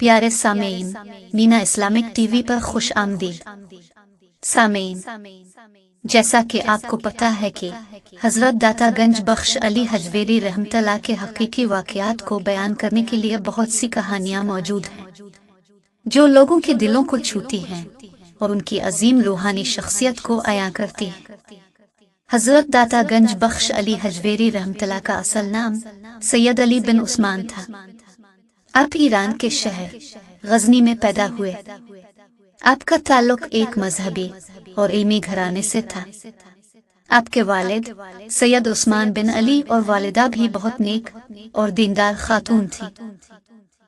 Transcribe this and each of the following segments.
प्यारे सामेईन, Meena Islamic TV पर खुश आमदीद। सामेईन, जैसा कि आपको पता है कि हजरत दाता गंज बख्श अली हजवेरी रहमतुल्लाह के हकीकी वाक़यात को बयान करने के लिए बहुत सी कहानियाँ मौजूद हैं जो लोगों के दिलों को छूती हैं और उनकी अजीम रूहानी शख्सियत को अया करती हैं। हजरत दाता गंज बख्श अली हजवेरी रहमतुल्लाह का असल नाम सैयद अली बिन उस्मान था। आप ईरान के शहर गजनी में पैदा हुए। आपका ताल्लुक एक मजहबी और इल्मी घराने से था। आपके वालिद सैयद उस्मान बिन अली और वालिदा भी बहुत नेक और दीनदार खातून थी।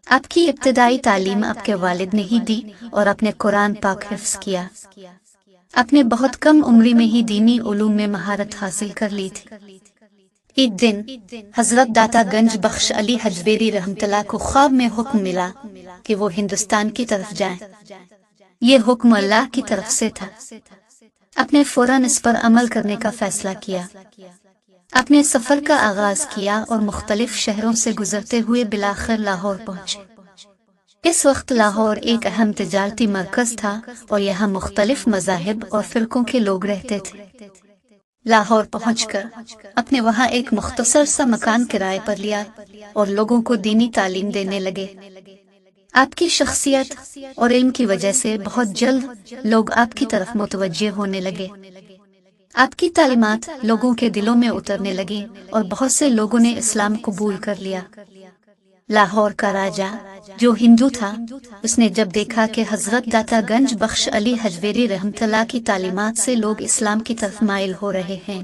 आपकी इब्तिदाई तालीम आपके वालिद ने ही दी और अपने कुरान पाक हिफ्ज़ किया। आपने बहुत कम उम्र में ही दीनी उलूम में महारत हासिल कर ली थी। एक दिन हजरत दाता गंज बख्श अली हजवेरी रहमतुल्लाह को ख्वाब में हुक्म मिला कि वो हिंदुस्तान की तरफ जाएं। ये हुक्म अल्लाह की तरफ से था। आपने फौरन इस पर अमल करने का फैसला किया। आपने सफर का आगाज किया और मुख्तलिफ शहरों से गुजरते हुए बिलाखिर लाहौर पहुंचे। इस वक्त लाहौर एक अहम तिजारती मरकज था और यहाँ मुख्तलिफ मज़ाहिब और फिरकों के लोग रहते थे। लाहौर पहुंचकर अपने वहाँ एक मुख्तसर सा मकान किराए पर लिया और लोगों को दीनी तालीम देने लगे। आपकी शख्सियत और इल्म की वजह से बहुत जल्द लोग आपकी तरफ मुतवज्जे होने लगे। आपकी तालीमात लोगों के दिलों में उतरने लगी और बहुत से लोगों ने इस्लाम कबूल कर लिया। लाहौर का राजा जो हिंदू था, उसने जब देखा कि हजरत दाता गंज बख्श अली हजवेरी रहमतुल्लाह की तालीमात से लोग इस्लाम की तरफ माइल हो रहे हैं,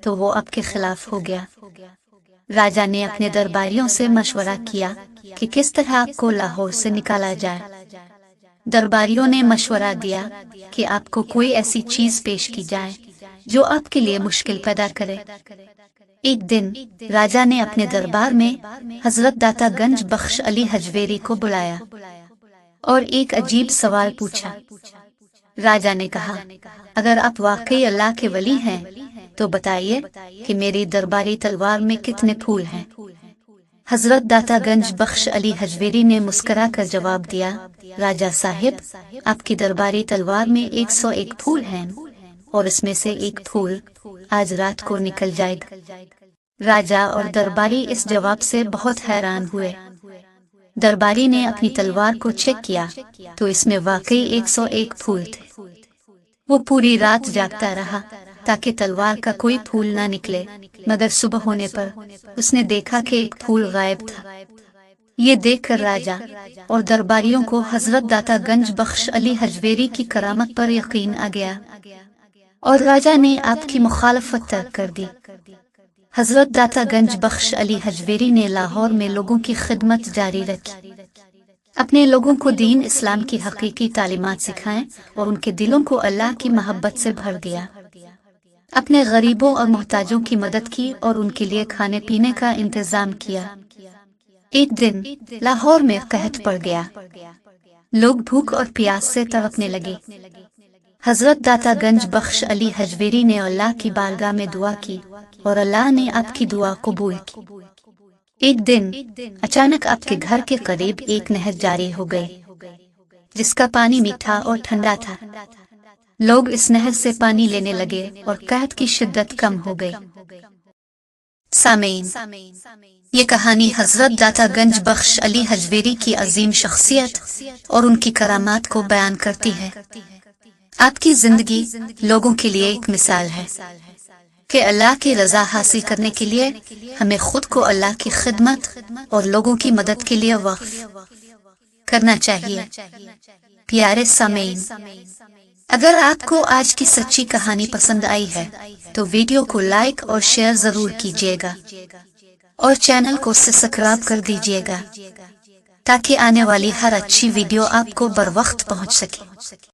तो वो आपके खिलाफ हो गया। राजा ने अपने दरबारियों से मशवरा किया कि किस तरह आपको लाहौर से निकाला जाए। दरबारियों ने मशवरा दिया कि आपको कोई ऐसी चीज पेश की जाए जो आपके लिए मुश्किल पैदा करे। एक दिन राजा ने अपने दरबार में हजरत दाता गंज बख्श अली हजवेरी को बुलाया और एक अजीब सवाल पूछा। राजा ने कहा, अगर आप वाकई अल्लाह के वली हैं तो बताइए कि मेरी दरबारी तलवार में कितने फूल हैं। हजरत दाता गंज बख्श अली हजवेरी ने मुस्कुरा कर जवाब दिया, राजा साहिब, आपकी दरबारी तलवार में 101 फूल हैं और इसमें से एक फूल आज रात को निकल जाएगा। राजा और दरबारी इस जवाब से बहुत हैरान हुए। दरबारी ने अपनी तलवार को चेक किया तो इसमें वाकई 101 फूल थे। वो पूरी रात जागता रहा ताकि तलवार का कोई फूल ना निकले, मगर सुबह होने पर उसने देखा कि एक फूल गायब था। ये देखकर राजा और दरबारियों को हजरत दाता गंज बख्श अली हजवेरी की करामत पर यकीन आ गया और राजा ने आपकी मुखालफत तर्क कर दी। हजरत दाता गंज बख्श अली हजवेरी ने लाहौर में लोगों की खिदमत जारी रखी। अपने लोगों को दीन इस्लाम की हकीकी तालीमात सिखाएं और उनके दिलों को अल्लाह की मोहब्बत से भर दिया। अपने गरीबों और मोहताजों की मदद की और उनके लिए खाने पीने का इंतजाम किया। एक दिन लाहौर में कहत पड़ गया। लोग भूख और प्यास से तड़पने लगे। हजरत दाता गंज बख्श अली हजवेरी ने अल्लाह की बारगाह में दुआ की और अल्लाह ने आपकी दुआ कबूल की। एक दिन अचानक आपके घर के करीब एक नहर जारी हो गई जिसका पानी मीठा और ठंडा था। लोग इस नहर से पानी लेने लगे और कहत की शिद्दत कम हो गई। सामेईन, ये कहानी हजरत दाता गंज बख्श अली हजवेरी की अजीम शख्सियत और उनकी करामात को बयान करती है। आपकी जिंदगी लोगों के लिए एक मिसाल है कि अल्लाह की रजा हासिल करने के लिए हमें खुद को अल्लाह की खिदमत और लोगों की मदद के लिए वक्फ करना चाहिए। प्यारे सामेईन, अगर आपको आज की सच्ची कहानी पसंद आई है तो वीडियो को लाइक और शेयर जरूर कीजिएगा और चैनल को सब्सक्राइब कर दीजिएगा ताकि आने वाली हर अच्छी वीडियो आपको बर वक्त पहुंच सके।